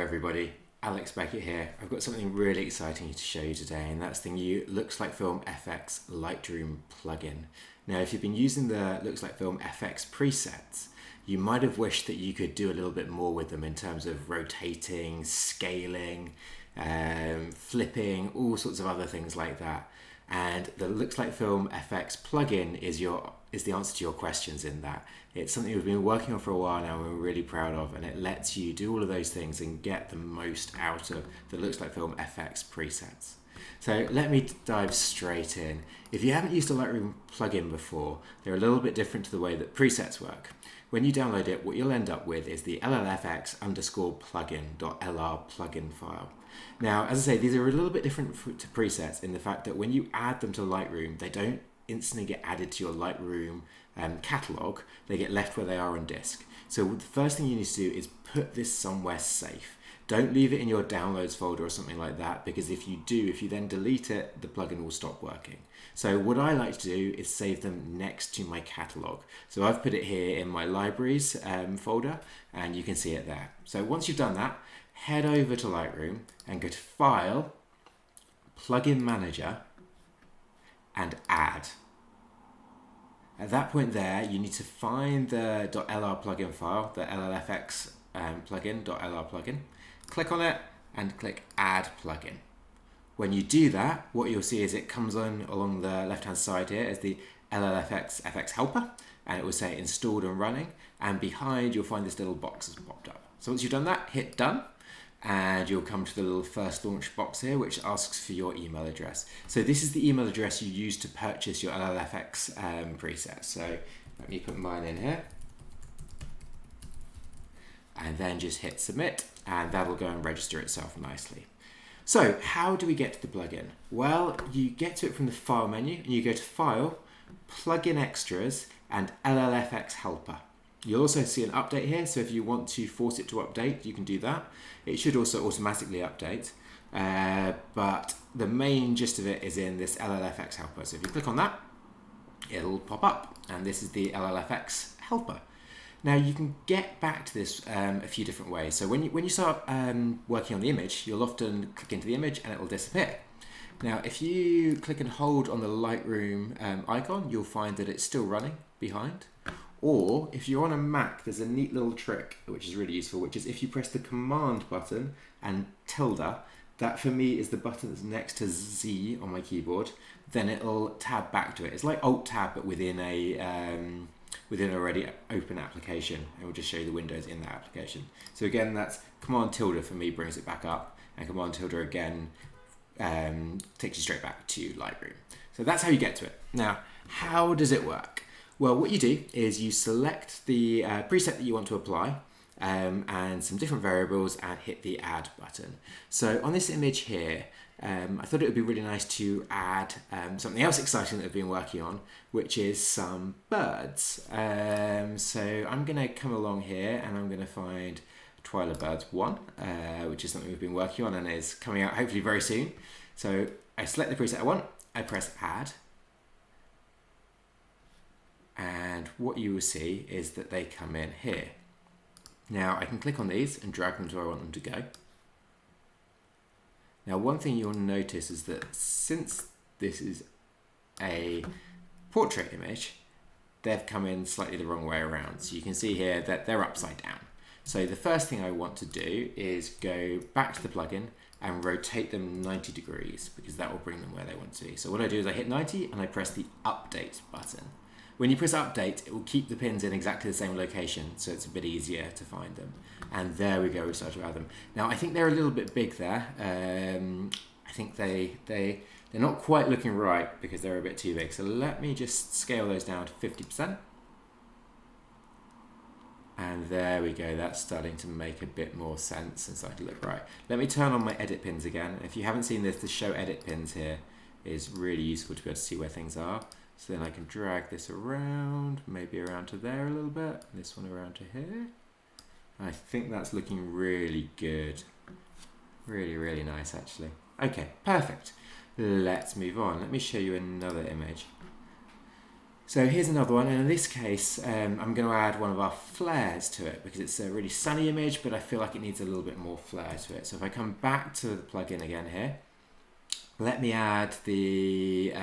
everybody, Alex Beckett here. I've got something really exciting to show you today, and that's the new LLFx Lightroom plugin. Now, if you've been using the LLFx presets, you might have wished that you could do a little bit more with them in terms of rotating, scaling, flipping, all sorts of other things like that. And the LLFx plugin is the answer to your questions in that. It's something we've been working on for a while now and we're really proud of, and it lets you do all of those things and get the most out of the LLFx presets. So let me dive straight in. If you haven't used a Lightroom plugin before, they're a little bit different to the way that presets work. When you download it, what you'll end up with is the LLFx_plugin.lr plugin file. Now, as I say, these are a little bit different to presets in the fact that when you add them to Lightroom, they don't instantly get added to your Lightroom catalog. They get left where they are on disk. So the first thing you need to do is put this somewhere safe. Don't leave it in your downloads folder or something like that, because if you then delete it, the plugin will stop working. So what I like to do is save them next to my catalog. So I've put it here in my libraries folder, and you can see it there. So once you've done that, head over to Lightroom and go to File, Plugin Manager, and Add. At that point there, you need to find the .lr plugin file, the LLFx plugin.lr plugin. Click on it and click Add Plugin. When you do that, what you'll see is it comes on along the left-hand side here as the LLFx helper, and it will say installed and running, and behind you'll find this little box has popped up. So once you've done that, hit done, and you'll come to the little first launch box here, which asks for your email address. So this is the email address you use to purchase your LLFx preset. So let me put mine in here, and then just hit submit, and that'll go and register itself nicely. So how do we get to the plugin? Well, you get to it from the File menu, and you go to File, Plugin Extras, and LLFx Helper. You'll also see an update here, so if you want to force it to update, you can do that. It should also automatically update, but the main gist of it is in this LLFx Helper. So if you click on that, it'll pop up, and this is the LLFx Helper. Now you can get back to this a few different ways. So when you start working on the image, you'll often click into the image and it will disappear. Now if you click and hold on the Lightroom icon, you'll find that it's still running behind. Or if you're on a Mac, there's a neat little trick which is really useful, which is if you press the Command button and tilde, that for me is the button that's next to Z on my keyboard, then it'll tab back to it. It's like Alt-Tab but within an already open application, and we'll just show you the windows in that application. So again, that's Command tilde for me brings it back up, and Command tilde again takes you straight back to Lightroom. So that's how you get to it. Now, how does it work? Well, what you do is you select the preset that you want to apply and some different variables and hit the Add button. So on this image here, I thought it would be really nice to add something else exciting that I've been working on, which is some birds. So I'm going to come along here and I'm going to find Twyla Birds 1, which is something we've been working on and is coming out hopefully very soon. So I select the preset I want, I press Add, and what you will see is that they come in here. Now I can click on these and drag them to where I want them to go. Now one thing you'll notice is that since this is a portrait image, they've come in slightly the wrong way around. So you can see here that they're upside down. So the first thing I want to do is go back to the plugin and rotate them 90 degrees, because that will bring them where they want to be. So what I do is I hit 90 and I press the Update button. When you press Update, it will keep the pins in exactly the same location, so it's a bit easier to find them. And there we go, we start to add them. Now, I think they're a little bit big there. I think they're not quite looking right because they're a bit too big. So let me just scale those down to 50%. And there we go, that's starting to make a bit more sense and starting to look right. Let me turn on my edit pins again. If you haven't seen this, the show edit pins here is really useful to be able to see where things are. So then I can drag this around, maybe around to there a little bit, this one around to here. I think that's looking really good. Really, really nice actually. Okay, perfect. Let's move on. Let me show you another image. So here's another one, and in this case I'm going to add one of our flares to it because it's a really sunny image, but I feel like it needs a little bit more flare to it. So if I come back to the plugin again here, let me add the,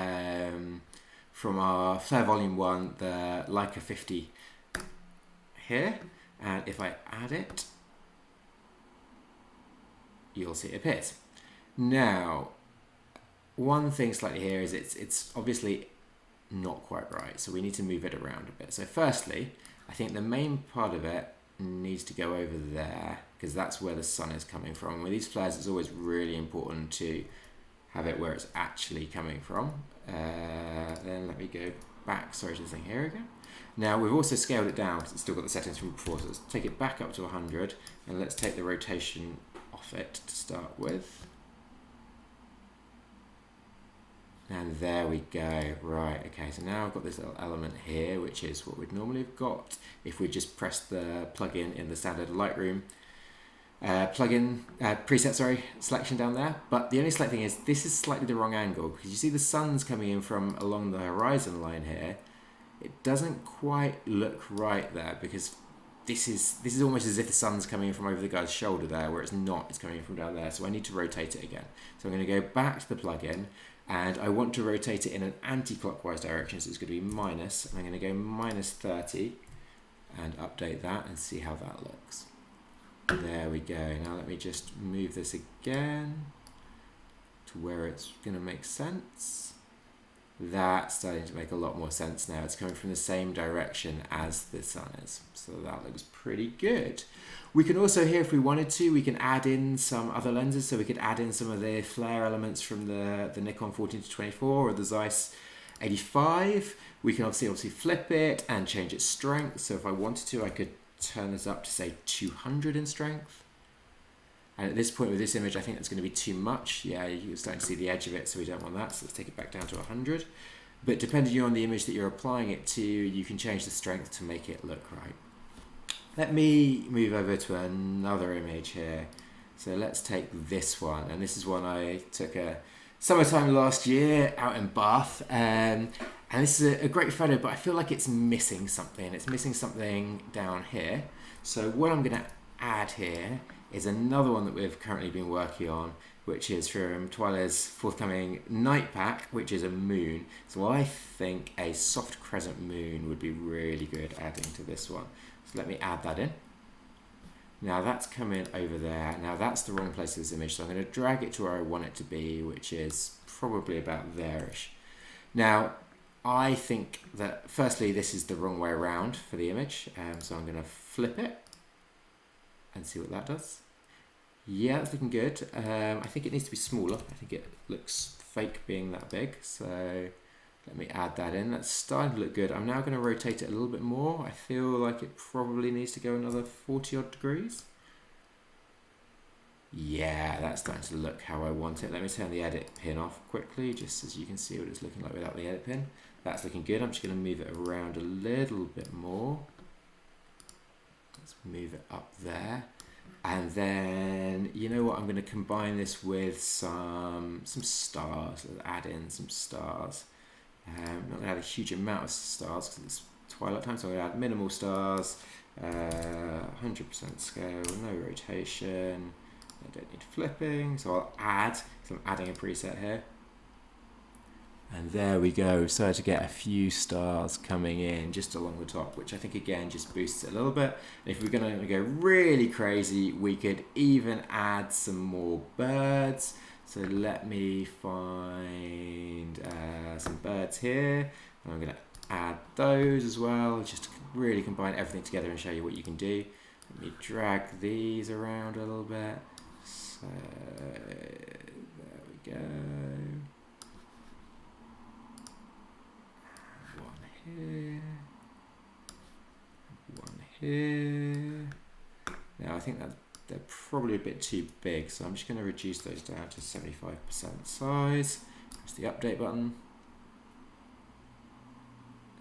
from our Flare Volume 1, the Leica 50 here, and if I add it, you'll see it appears. Now, one thing slightly here is it's obviously not quite right, so we need to move it around a bit. So firstly, I think the main part of it needs to go over there because that's where the sun is coming from. With these flares, it's always really important to have it where it's actually coming from. Then let me go back, sorry, to the thing here again. Now we've also scaled it down because it's still got the settings from before, so let's take it back up to 100 and let's take the rotation off it to start with. And there we go. Right, okay, so now I've got this little element here, which is what we'd normally have got if we just pressed the plugin in the standard Lightroom preset selection down there. But the only slight thing is this is slightly the wrong angle because you see the sun's coming in from along the horizon line here. It doesn't quite look right there because this is almost as if the sun's coming in from over the guy's shoulder there, where it's not, it's coming in from down there. So I need to rotate it again. So I'm going to go back to the plugin and I want to rotate it in an anti-clockwise direction, so it's going to be minus, and I'm going to go minus 30 and update that and see how that looks. There we go. Now let me just move this again to where it's going to make sense. That's starting to make a lot more sense now. It's coming from the same direction as the sun is. So that looks pretty good. We can also here, if we wanted to, we can add in some other lenses. So we could add in some of the flare elements from the Nikon 14-24 or the Zeiss 85. We can obviously flip it and change its strength. So if I wanted to, I could turn this up to say 200 in strength. And at this point with this image, I think that's going to be too much. Yeah, you're starting to see the edge of it, so we don't want that. So let's take it back down to 100. But depending on the image that you're applying it to, you can change the strength to make it look right. Let me move over to another image here. So let's take this one. And this is one I took a summertime last year out in Bath. And this is a great photo, but I feel like it's missing something. It's missing something down here. So what I'm going to add here is another one that we've currently been working on, which is from Twyla's forthcoming night pack, which is a moon. So I think a soft crescent moon would be really good adding to this one. So let me add that in. Now that's coming over there. Now that's the wrong place of this image, so I'm going to drag it to where I want it to be, which is probably about there-ish. Now, I think that firstly this is the wrong way around for the image, so I'm going to flip it and see what that does. Yeah, it's looking good. I think it needs to be smaller. I think it looks fake being that big, so let me add that in. That's starting to look good. I'm now going to rotate it a little bit more. I feel like it probably needs to go another 40 odd degrees. Yeah, that's starting to look how I want it. Let me turn the edit pin off quickly, just as you can see what it's looking like without the edit pin. That's looking good. I'm just going to move it around a little bit more. Let's move it up there. And then, you know what, I'm going to combine this with some stars. Let's add in some stars. I'm not going to add a huge amount of stars because it's twilight time, so I'm going to add minimal stars, 100% scale, no rotation. I don't need flipping, so I'll add, so I'm adding a preset here. And there we go, so to get a few stars coming in just along the top, which I think again just boosts it a little bit. And if we're going to go really crazy, we could even add some more birds. So let me find some birds here. And I'm going to add those as well, just to really combine everything together and show you what you can do. Let me drag these around a little bit. So there we go. Here, one here. Now I think that they're probably a bit too big, so I'm just going to reduce those down to 75% size. Press the update button,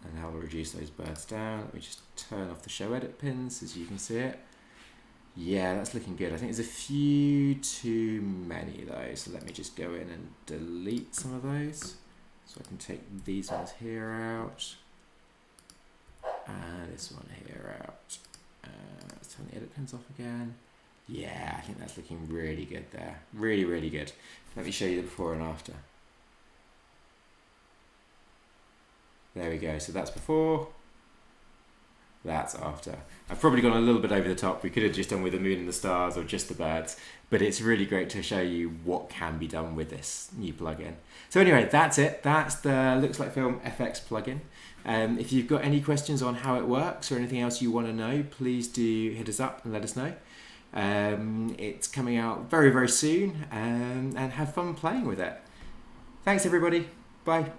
and now we'll reduce those birds down. Let me just turn off the show edit pins as you can see it. Yeah, that's looking good. I think there's a few too many though, so let me just go in and delete some of those. So I can take these ones here out. And this one here out. Let's turn the edit pins off again. Yeah, I think that's looking really good there. Really, really good. Let me show you the before and after. There we go. So that's before. That's after. I've probably gone a little bit over the top. We could have just done with the moon and the stars or just the birds, but it's really great to show you what can be done with this new plugin. So anyway, that's it. That's the Looks Like Film FX plugin. If you've got any questions on how it works or anything else you want to know, please do hit us up and let us know. It's coming out very, very soon, and have fun playing with it. Thanks everybody. Bye.